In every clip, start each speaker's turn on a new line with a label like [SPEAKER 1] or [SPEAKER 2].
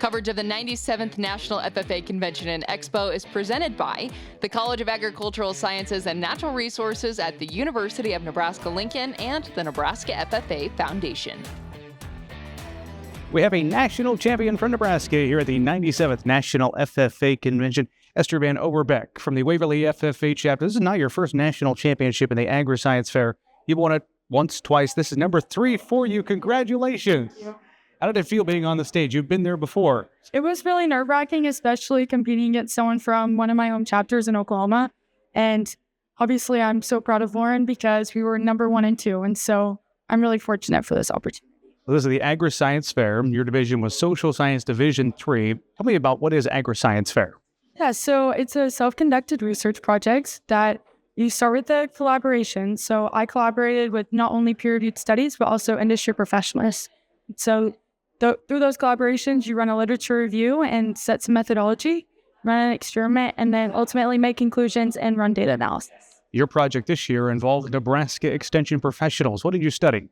[SPEAKER 1] Coverage of the 97th National FFA Convention and Expo is presented by the College of Agricultural Sciences and Natural Resources at the University of Nebraska-Lincoln and the Nebraska FFA Foundation.
[SPEAKER 2] We have a national champion from Nebraska here at the 97th National FFA Convention. Esther VanOverbeke from the Waverly FFA chapter. This is not your first national championship in the Agriscience Fair. You've won it once, twice. This is number 3 for you. Congratulations. How did it feel being on the stage? You've been there before.
[SPEAKER 3] It was really nerve-wracking, especially competing against someone from one of my home chapters in Oklahoma. And obviously, I'm so proud of Lauren because we were number 1 and 2. And so I'm really fortunate for this opportunity.
[SPEAKER 2] Well, this is the Agriscience Fair. Your division was Social Science Division 3. Tell me about what is Agriscience Fair?
[SPEAKER 3] Yeah, so it's a self-conducted research project that you start with a collaboration. So I collaborated with not only peer-reviewed studies, but also industry professionals. So through those collaborations, you run a literature review and set some methodology, run an experiment, and then ultimately make conclusions and run data analysis.
[SPEAKER 2] Your project this year involved Nebraska Extension professionals. What did you study?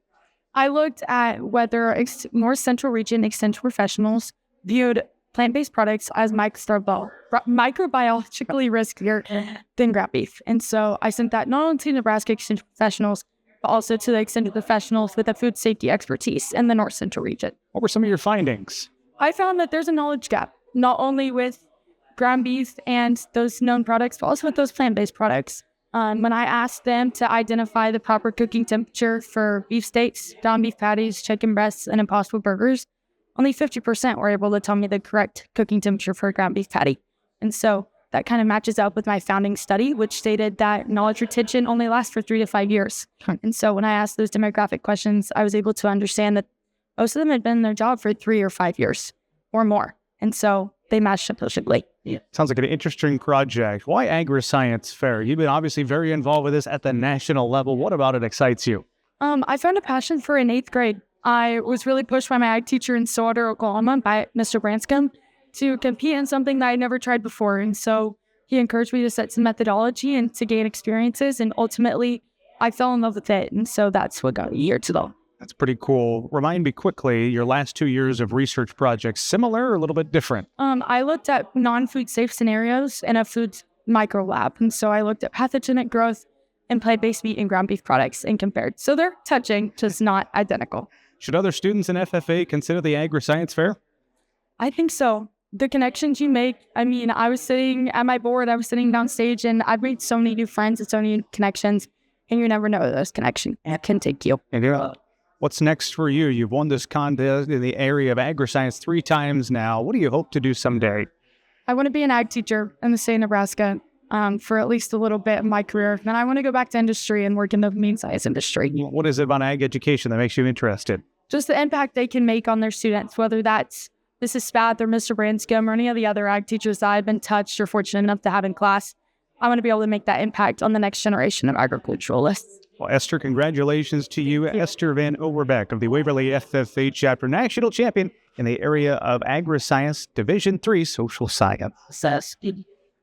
[SPEAKER 3] I looked at whether North Central Region Extension professionals viewed plant-based products as microbiologically riskier than ground beef. And so I sent that not only to Nebraska Extension professionals, but also to the extended professionals with a food safety expertise in the North Central region.
[SPEAKER 2] What were some of your findings?
[SPEAKER 3] I found that there's a knowledge gap, not only with ground beef and those known products, but also with those plant-based products. When I asked them to identify the proper cooking temperature for beef steaks, ground beef patties, chicken breasts, and Impossible burgers, only 50% were able to tell me the correct cooking temperature for a ground beef patty. And so that kind of matches up with my founding study, which stated that knowledge retention only lasts for 3 to 5 years. And so when I asked those demographic questions, I was able to understand that most of them had been in their job for 3 or 5 years or more. And so they matched up perfectly.
[SPEAKER 2] Yeah. Sounds like an interesting project. Why Agriscience Fair? You've been obviously very involved with this at the national level. What about it excites you?
[SPEAKER 3] I found a passion for it in 8th grade. I was really pushed by my ag teacher in Stillwater, Oklahoma, by Mr. Branscombe, to compete in something that I never tried before. And so he encouraged me to set some methodology and to gain experiences. And ultimately, I fell in love with it. And so that's what got me here today.
[SPEAKER 2] That's pretty cool. Remind me quickly, your last 2 years of research projects, similar or a little bit different?
[SPEAKER 3] I looked at non-food safe scenarios in a food micro lab. And so I looked at pathogenic growth in plant-based meat and ground beef products and compared. So they're touching, just not identical.
[SPEAKER 2] Should other students in FFA consider the Agriscience Fair?
[SPEAKER 3] I think so. The connections you make, I was sitting at my board, I was sitting downstage, and I've made so many new friends and so many connections, and you never know those connections can take you.
[SPEAKER 2] And what's next for you? You've won this contest in the area of agriscience 3 times now. What do you hope to do someday?
[SPEAKER 3] I want to be an ag teacher in the state of Nebraska for at least a little bit of my career. Then I want to go back to industry and work in the meat science industry.
[SPEAKER 2] What is it about ag education that makes you interested?
[SPEAKER 3] Just the impact they can make on their students, whether that's Mrs. Spath or Mr. Branscombe or any of the other ag teachers that I've been touched or fortunate enough to have in class. I want to be able to make that impact on the next generation of agriculturalists.
[SPEAKER 2] Well, Esther, congratulations to you. Esther VanOverbeke of the Waverly FFA chapter, national champion in the area of Agriscience Division 3 Social Science.